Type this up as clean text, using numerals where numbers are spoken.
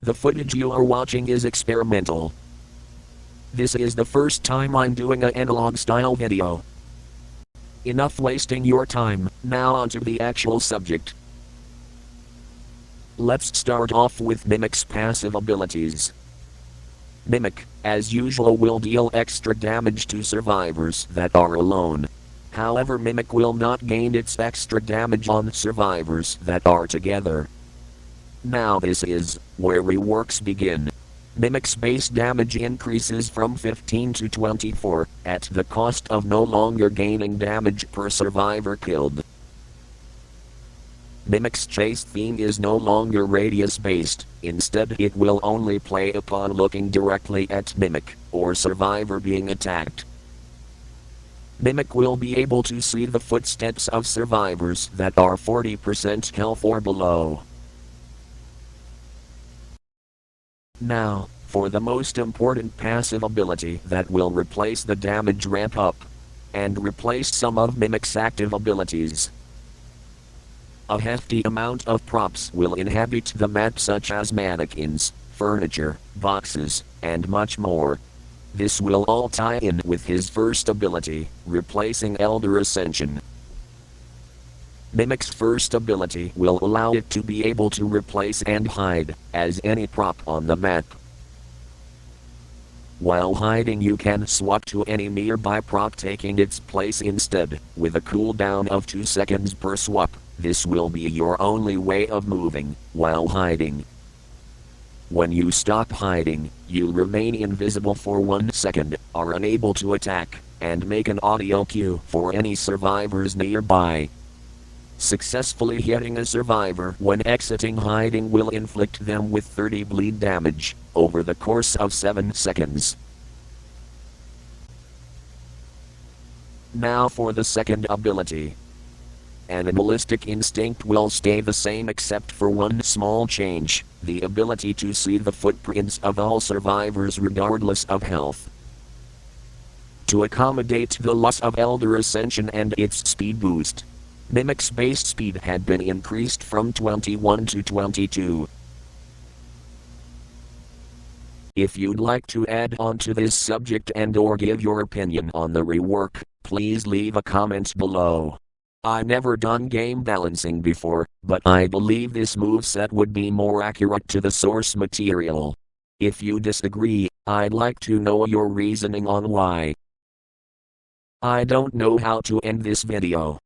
The footage you are watching is experimental. This is the first time I'm doing an analog style video. Enough wasting your time, now onto the actual subject. Let's start off with Mimic's passive abilities. Mimic, as usual, will deal extra damage to survivors that are alone. However, Mimic will not gain its extra damage on survivors that are together. Now this is where reworks begin. Mimic's base damage increases from 15 to 24, at the cost of no longer gaining damage per survivor killed. Mimic's chase theme is no longer radius based, instead it will only play upon looking directly at Mimic, or survivor being attacked. Mimic will be able to see the footsteps of survivors that are 40% health or below. Now, for the most important passive ability that will replace the damage ramp up, and replace some of Mimic's active abilities. A hefty amount of props will inhabit the map, such as mannequins, furniture, boxes, and much more. This will all tie in with his first ability, replacing Elder Ascension. Mimic's first ability will allow it to be able to replace and hide as any prop on the map. While hiding, you can swap to any nearby prop, taking its place instead, with a cooldown of 2 seconds per swap. This will be your only way of moving while hiding. When you stop hiding, you remain invisible for 1 second, are unable to attack, and make an audio cue for any survivors nearby. Successfully hitting a survivor when exiting hiding will inflict them with 30 bleed damage over the course of 7 seconds. Now for the second ability. Animalistic instinct will stay the same except for one small change, the ability to see the footprints of all survivors regardless of health. To accommodate the loss of Elder Ascension and its speed boost, Mimic's base speed had been increased from 21 to 22. If you'd like to add on to this subject and/or give your opinion on the rework, please leave a comment below. I've never done game balancing before, but I believe this moveset would be more accurate to the source material. If you disagree, I'd like to know your reasoning on why. I don't know how to end this video.